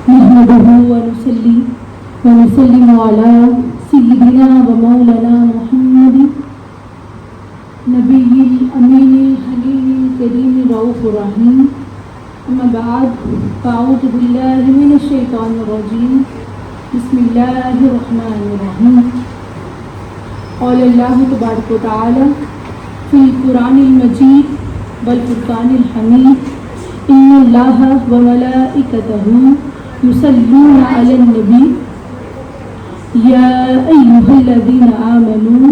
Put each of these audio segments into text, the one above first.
نحمده ونصلي ونسلم على سيدنا ومولانا محمد نبي الأمين الحليم الكريم الرؤوف الرحيم. أما بعد فأعوذ بالله من الشيطان الرجيم. بسم الله الرحمن الرحيم. قال الله تبارك وتعالى في القرآن المجيد والفرقان الحميد: إن الله وملائكته يصلون على النبي يا أيها الذين آمنوا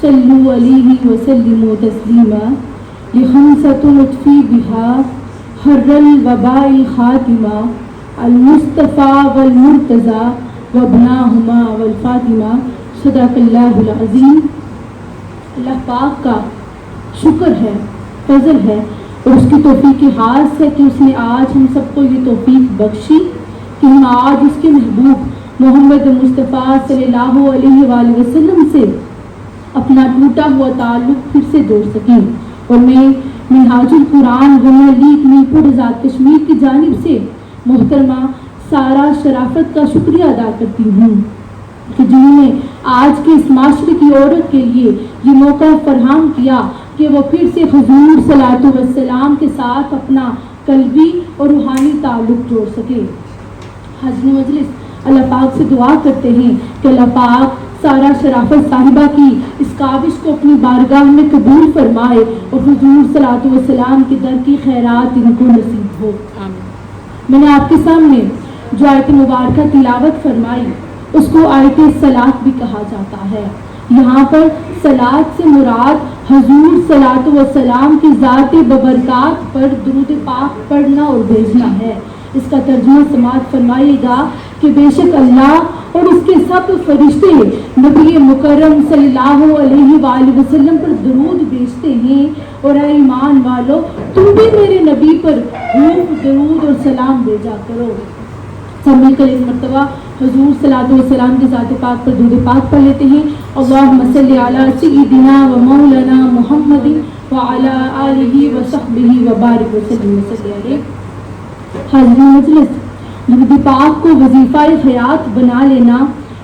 صلوا عليه وسلموا تسليما. لخمسة نطفي بها حر الوباء الخاتمة المصطفى والمرتضى وابناهما والفاطمہ. صدق اللہ العظیم. اللہ پاک کا شکر ہے، فضل ہے اور اس کی توفیق خاص ہے کہ اس نے آج ہم سب کو یہ توفیق بخشی کہ ہم آج اس کے محبوب محمد مصطفیٰ صلی اللہ علیہ وآلہ وسلم سے اپنا ٹوٹا ہوا تعلق پھر سے جوڑ سکیں. اور میں منہاج القرآن غنیہ لیگ میرپور آزاد کشمیر کی جانب سے محترمہ سارہ شرافت کا شکریہ ادا کرتی ہوں کہ جنہوں نے آج کے اس معاشرے کی عورت کے لیے یہ موقع فراہم کیا کہ وہ پھر سے حضور صلی اللہ علیہ وسلم کے ساتھ اپنا قلبی اور روحانی تعلق جوڑ سکے. حاضرین مجلس، اللہ پاک سے دعا کرتے ہیں کہ اللہ پاک سارہ شرافت صاحبہ کی اس کاوش کو اپنی بارگاہ میں قبول فرمائے اور حضور صلی اللہ علیہ وسلم کے در کی خیرات ان کو نصیب ہو. میں نے آپ کے سامنے جو آیت مبارکہ تلاوت فرمائی اس کو آیت صلاۃ بھی کہا جاتا ہے. یہاں پر صلاۃ سے مراد حضور صلی اللہ علیہ وسلم کی ذات ببرکات پر درود پاک پڑھنا اور بھیجنا ہے. اس کا ترجمہ سماعت فرمائیے گا کہ بے شک اللہ اور اس کے سب فرشتے نبی مکرم صلی اللہ علیہ وآلہ وسلم پر درود بھیجتے ہیں. اور اے ایمان والو، تم بھی میرے نبی پر خوب درود اور سلام بھیجا کرو. سب مل کر ایک مرتبہ حضور صلی اللہ علیہ وسلم کی ذات پاک پر درود پاک پڑھ لیتے ہیں. اللہم صلی علی سیدنا و مولانا محمد وعلی آلہ وصحبہ وبارک وسلم صلی علیہ. حاضرین مجلس، درود پاک کو وظیفہ حیات بنا لینا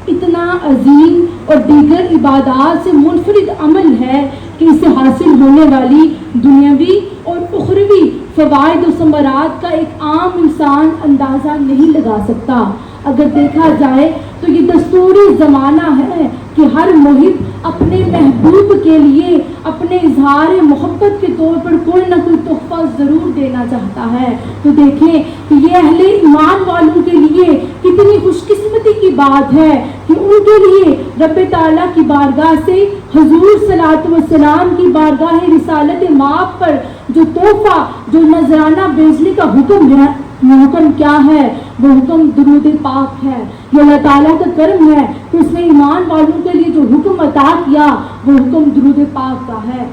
اتنا عظیم اور دیگر عبادات سے منفرد عمل ہے کہ اسے حاصل ہونے والی دنیاوی اور اخروی فوائد و ثمرات کا ایک عام انسان اندازہ نہیں لگا سکتا. اگر دیکھا جائے تو یہ دستوری زمانہ ہے کہ ہر محب اپنے محبوب کے لیے اپنے اظہار محبت کے طور پر کوئی نہ کوئی تحفہ ضرور دینا چاہتا ہے. تو دیکھیں کہ یہ اہل ایمان والوں کے لیے کتنی خوش قسمتی کی بات ہے کہ ان کے لیے رب تعالیٰ کی بارگاہ سے حضور صلی اللہ علیہ وسلم کی بارگاہ رسالت مآب پر جو تحفہ، جو نذرانہ بھیجنے کا حکم ہے، وہ حکم کیا ہے؟ وہ حکم درود پاک ہے. یہ اللہ تعالیٰ کا کرم ہے کہ اس نے ایمان والوں کے لیے جو حکم عطا کیا وہ حکم درود پاک کا ہے.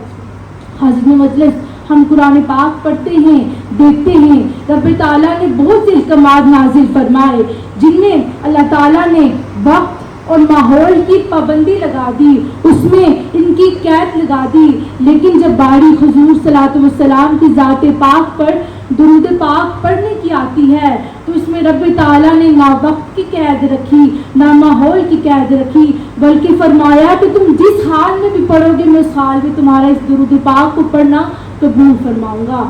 حاضرین مجلس، ہم قرآن پاک پڑھتے ہیں، دیکھتے ہیں رب تعالیٰ نے بہت سے احکامات نازل فرمائے جن میں اللہ تعالیٰ نے وقت اور ماحول کی پابندی لگا دی، اس میں ان کی قید لگا دی. لیکن جب باری حضور صلی اللہ علیہ وسلم کی ذات پاک پر درود پاک پڑھنے کی آتی ہے تو اس میں رب تعالیٰ نے نہ وقت کی قید رکھی، نہ ماحول کی قید رکھی، بلکہ فرمایا کہ تم جس حال میں بھی پڑھو گے میں اس حال میں تمہارا اس درود پاک کو پڑھنا قبول فرماؤں گا.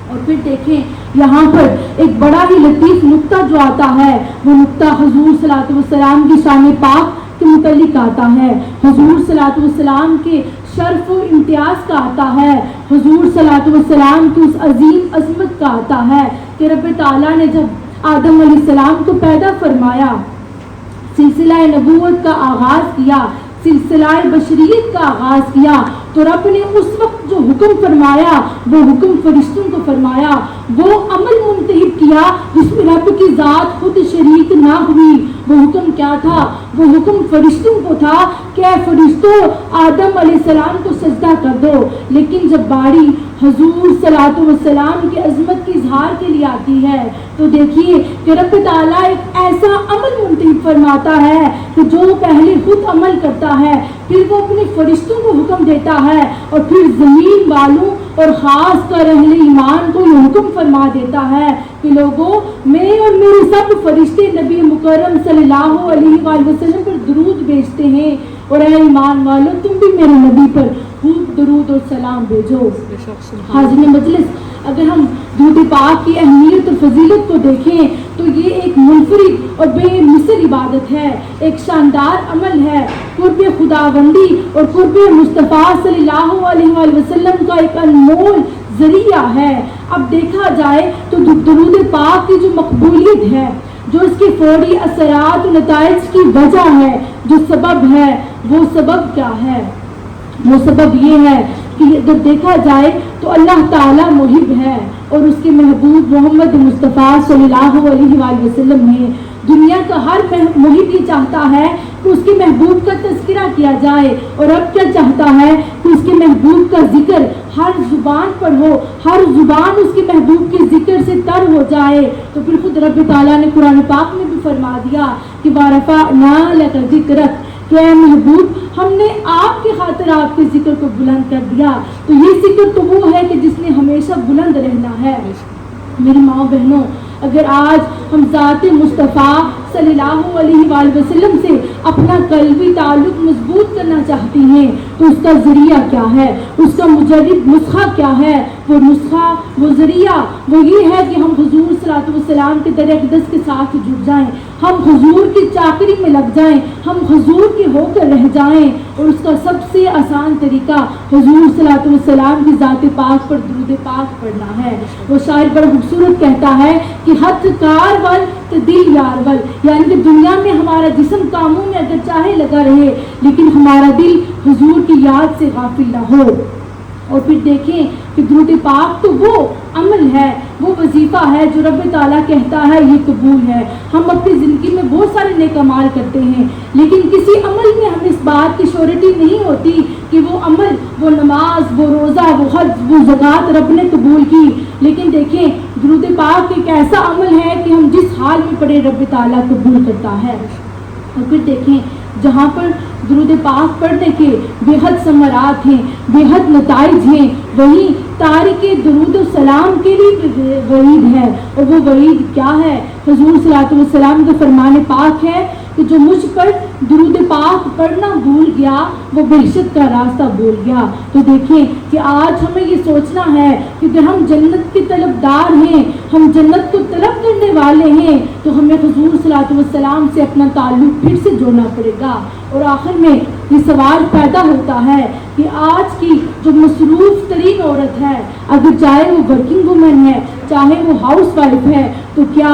اور پھر دیکھیں یہاں پر ایک بڑا ہی لطیف نقطہ جو آتا ہے وہ نقطہ حضور صلی اللہ علیہ وسلم کی شان پاک کے متعلق آتا ہے. حضور صلی اللہ علیہ وسلم کے شرف و امتیاز کا آتا ہے، حضور صلی اللہ علیہ وسلم کی اس عظیم عظمت کا آتا ہے کہ رب تعالیٰ نے جب آدم علیہ السلام کو پیدا فرمایا، سلسلہ نبوت کا آغاز کیا، سلسلہ بشریت کا آغاز کیا، تو رب نے اس وقت جو حکم فرمایا وہ حکم فرشتوں کو فرمایا، وہ عمل منتخب کیا جس میں رب کی ذات خود شریک نہ ہوئی. وہ حکم کیا تھا؟ وہ حکم فرشتوں کو تھا کہ اے فرشتوں، آدم علیہ السلام کو سجدہ کر دو. لیکن جب باری حضور صلوات و سلام کی عظمت کے اظہار کے لیے آتی ہے، تو دیکھیے کہ رب تعالیٰ ایک ایسا عمل منتخب فرماتا ہے کہ جو پہلے خود عمل کرتا ہے، پھر وہ اپنے فرشتوں کو حکم دیتا ہے، اور پھر زمین والوں اور خاص کر اہل ایمان کو یہ حکم فرما دیتا ہے کہ لوگوں، میں اور میرے سب فرشتے نبی مکرم صلی اللہ علیہ وآلہ وسلم پر درود بھیجتے ہیں، اور اے ایمان والوں تم بھی میرے نبی پر خوب درود اور سلام بھیجو۔ حاضرین مجلس، اگر ہم درود پاک کی اہمیت اور فضیلت کو دیکھیں تو یہ ایک منفرد اور بے مثل عبادت ہے، ایک شاندار عمل ہے، قرب خداوندی اور قرب مصطفیٰ صلی اللہ علیہ وآلہ وسلم کا ایک انمول ذریعہ ہے۔ اب دیکھا جائے تو درود پاک کی جو مقبولیت ہے، جو اس کے فوری اثرات و نتائج کی وجہ ہے، جو سبب ہے، وہ سبب کیا ہے؟ وہ سبب یہ ہے کہ اگر دیکھا جائے تو اللہ تعالیٰ محب ہے، اور اس کے محبوب محمد مصطفیٰ صلی اللہ علیہ وآلہ وسلم ہیں۔ دنیا کا ہر محب یہ چاہتا ہے کہ اس کے محبوب کا تذکرہ کیا جائے، اور اب کیا چاہتا ہے کہ اس کے محبوب کا ذکر ہر زبان پر ہو، ہر زبان اس کے محبوب کے ذکر سے تر ہو جائے۔ تو پھر خود رب تعالیٰ نے قرآن پاک میں بھی فرما دیا کہ وَرَفَعْنَا لَكَ ذِكْرَكَ، کہ اے محبوب ہم نے آپ کی خاطر آپ کے ذکر کو بلند کر دیا۔ تو یہ ذکر تو وہ ہے کہ جس نے ہمیشہ بلند رہنا ہے۔ میری ماں بہنوں، اگر آج ہم ذات مصطفیٰ صلی اللہ علیہ وآلہ وسلم سے اپنا قلبی تعلق مضبوط کرنا چاہتی ہیں تو اس کا ذریعہ کیا ہے، اس کا مجرد نسخہ کیا ہے؟ وہ نسخہ، وہ ذریعہ، وہ یہ ہے کہ ہم حضور صلی اللہ علیہ وسلم کے در اقدس کے ساتھ جڑ جائیں، ہم حضور کی چاکری میں لگ جائیں، ہم حضور کے ہو کر رہ جائیں۔ اور اس کا سب سے آسان طریقہ حضور صلی اللہ علیہ وسلم کی ذات پاک پر درود پاک پڑھنا ہے۔ وہ شاعر بڑا خوبصورت کہتا ہے کہ ہتھ کار ول تو دل یار ول، یعنی کہ دنیا میں ہمارا جسم کاموں میں اگر چاہے لگا رہے لیکن ہمارا دل حضور کی یاد سے غافل نہ ہو۔ اور پھر دیکھیں کہ درود پاک تو وہ عمل ہے، وہ وظیفہ ہے جو رب تعالیٰ کہتا ہے یہ قبول ہے۔ ہم اپنی زندگی میں بہت سارے نیک اعمال کرتے ہیں، لیکن کسی عمل میں ہمیں اس بات کی شیورٹی نہیں ہوتی کہ وہ عمل، وہ نماز، وہ روزہ، وہ حج، وہ زکوٰۃ رب نے قبول کی۔ لیکن دیکھیں درود پاک ایک ایسا عمل ہے کہ ہم جس حال میں پڑھے رب تعالیٰ قبول کرتا ہے۔ اور پھر دیکھیں جہاں پر درود پاک پڑھنے کے بے حد ثمرات ہیں، بے حد نتائج ہیں، وہیں تارک درود و سلام کے لیے وعید ہے، اور وہ وعید کیا ہے؟ حضور صلی اللہ علیہ وسلم کا فرمان پاک ہے کہ جو مجھ پر درود پاک پڑھنا بھول گیا وہ بہشت کا راستہ بھول گیا۔ تو دیکھیں کہ آج ہمیں یہ سوچنا ہے کہ اگر ہم جنت کے طلبدار ہیں، ہم جنت کو طلب کرنے والے ہیں، تو ہمیں حضور صلی اللہ علیہ وسلم سے اپنا تعلق پھر سے جوڑنا پڑے گا۔ اور آخر میں یہ سوال پیدا ہوتا ہے کہ آج کی جو مصروف ترین عورت ہے، اگر چاہے وہ ورکنگ وومن ہے، چاہے وہ ہاؤس وائف ہے، تو کیا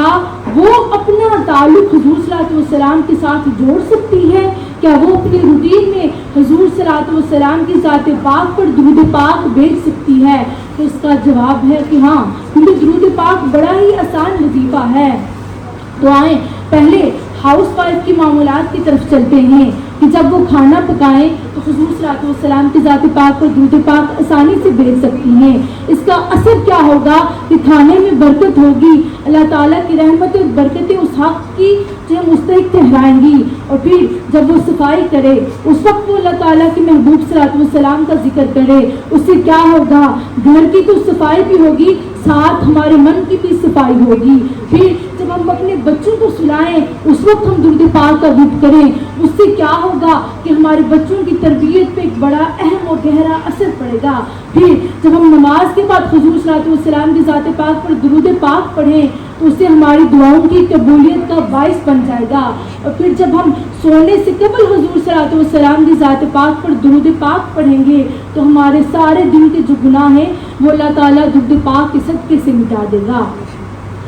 وہ اپنا تعلق حضور صلی اللہ علیہ وسلم کے ساتھ جوڑ سکتی ہے؟ کیا وہ اپنی روٹین میں حضور صلی اللہ علیہ وسلم کی ذات پاک پر درود پاک بھیج سکتی ہے؟ تو اس کا جواب ہے کہ ہاں، کیونکہ درود پاک بڑا ہی آسان وظیفہ ہے۔ تو آئیں پہلے ہاؤس وائف کی معمولات کی طرف چلتے ہیں کہ جب وہ کھانا پکائیں تو حضور صلی اللہ علیہ وسلم کی ذات پاک پر درود پاک آسانی سے بھیج سکتی ہیں۔ اس کا اثر کیا ہوگا کہ کھانے میں برکت ہوگی، اللہ تعالیٰ کی رحمت اور برکتیں اس حق کی جو مستحق ٹھہرائیں گی۔ اور پھر جب وہ صفائی کرے اس وقت وہ اللہ تعالیٰ کے محبوب صلی اللہ علیہ وسلم کا ذکر کرے، اس سے کیا ہوگا؟ گھر کی تو صفائی بھی ہوگی، ساتھ ہمارے من کی بھی صفائی ہوگی۔ پھر جب ہم اپنے بچوں کو سلائیں اس وقت ہم درود پاک کا ذکر کریں، اس سے کیا ہوگا کہ ہمارے بچوں کی تربیت پہ ایک بڑا اہم اور گہرا اثر پڑے گا۔ پھر جب ہم نماز کے بعد حضور صلی اللہ علیہ وسلم کی ذات پاک پر درود پاک پڑھیں تو اس سے ہماری دعاؤں کی قبولیت کا باعث بن جائے گا۔ اور پھر جب ہم سونے سے قبل حضور صلی اللہ علیہ وسلم کی ذات پاک پر درود پاک پڑھیں گے تو ہمارے سارے دن کے جو گناہ ہیں وہ اللہ تعالیٰ درود پاک کے صدقے سے مٹا دے گا۔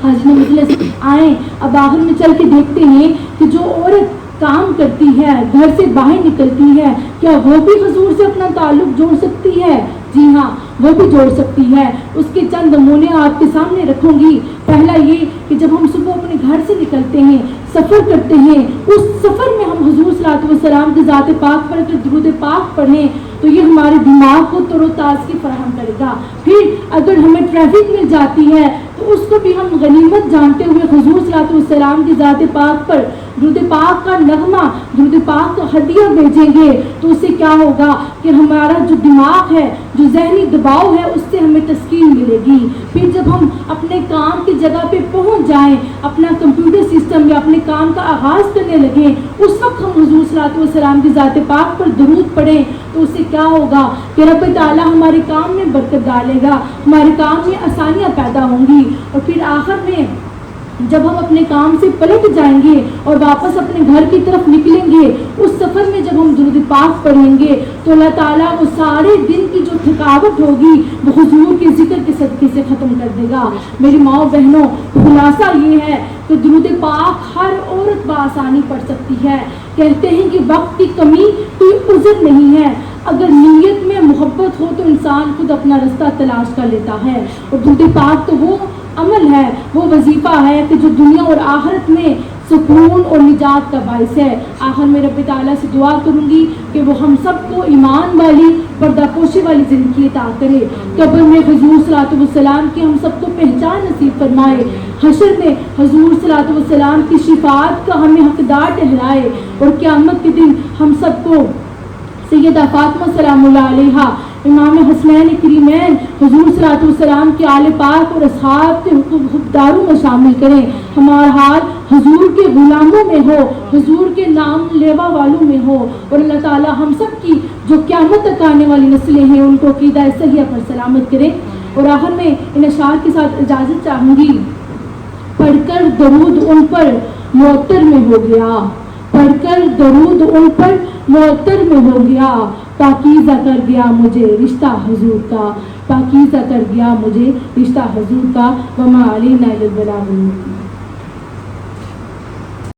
حاضرین مجلس، آئیں اب آخر میں چل کے دیکھتے ہیں کہ جو عورت کام کرتی ہے، گھر سے باہر نکلتی ہے، کیا وہ بھی حضور سے اپنا تعلق جوڑ سکتی ہے؟ جی ہاں، وہ بھی جوڑ سکتی ہے۔ اس کے چند نمونے آپ کے سامنے رکھوں گی۔ پہلا یہ کہ جب ہم صبح اپنے گھر سے نکلتے ہیں، سفر کرتے ہیں، اس سفر میں ہم حضور صلی اللہ علیہ وسلم کی ذات پاک پر درود پاک پڑھیں تو تو یہ ہمارے دماغ کو تر و تازگی فراہم کرے گا. پھر اگر ہمیں ٹریفک مل جاتی ہے تو اس کو بھی ہم غنیمت جانتے ہوئے حضور صلی اللہ علیہ وسلم کی ذات پاک پر درود پاک کا نغمہ، درود پاک کا ہدیہ بھیجیں گے تو اس سے کیا ہوگا کہ ہمارا جو دماغ ہے، جو ذہنی دباؤ ہے، اس سے ہمیں تسکین ملے گی. پھر جب ہم اپنے کام کی جگہ پہ پہنچ جائیں، اپنا کمپیوٹر سسٹم یا اپنے کام کا آغاز کرنے لگیں، اس وقت ہم حضور صلی اللہ علیہ وسلم کی ذات پاک پر درود پڑھیں تو اس سے کیا ہوگا کہ رب تعالیٰ ہمارے کام میں برکت ڈالے گا، ہمارے کام میں آسانیاں پیدا ہوں گی. اور پھر آخر میں جب ہم اپنے کام سے پلٹ جائیں گے اور واپس اپنے گھر کی طرف نکلیں گے، اس سفر میں جب ہم درود پاک پڑھیں گے تو اللہ تعالیٰ وہ سارے دن کی جو تھکاوٹ ہوگی وہ حضور کے ذکر کے صدقے سے ختم کر دے گا. میری ماؤں بہنوں، خلاصہ یہ ہے کہ درود پاک ہر عورت بآسانی پڑھ سکتی ہے. کہتے ہیں کہ وقت کی کمی کوئی عذر نہیں ہے، اگر نیت میں محبت ہو تو انسان خود اپنا رستہ تلاش کر لیتا ہے. اور درود پاک تو وہ عمل ہے، وہ وظیفہ ہے کہ جو دنیا اور آخرت میں سکون اور نجات کا باعث ہے. آخر میں رب تعالیٰ سے دعا کروں گی کہ وہ ہم سب کو ایمان والی، پردہ پوشی والی زندگی عطا کرے. قبر میں حضور صلی اللہ علیہ وسلم کی ہم سب کو پہچان نصیب فرمائے. حشر میں حضور صلی اللہ علیہ وسلم کی شفاعت کا ہمیں حقدار ٹھہرائے. اور قیامت کے دن ہم سب کو سیدہ فاطمہ سلام اللہ علیہا، امام حسنین کریمین، حضور صلی اللہ علیہ وسلم کے آل پاک اور اصحاب کے حقداروں میں شامل کریں. ہمارا حال حضور کے غلاموں میں ہو، حضور کے نام لیوا والوں میں ہو. اور اللہ تعالیٰ ہم سب کی جو قیامت تک آنے والی نسلیں ہیں ان کو عقیدہ صحیحہ پر سلامت کرے. اور آخر میں ان اشعار کے ساتھ اجازت چاہوں گی. پڑھ کر درود ان پر معطر میں ہو گیا، پڑھ کر درود ان پر معطر میں ہو گیا، پاکیزہ کر گیا مجھے رشتہ حضور کا، پاکیزہ کر گیا مجھے رشتہ حضور کا. وما علینا الا البلاغ المبین.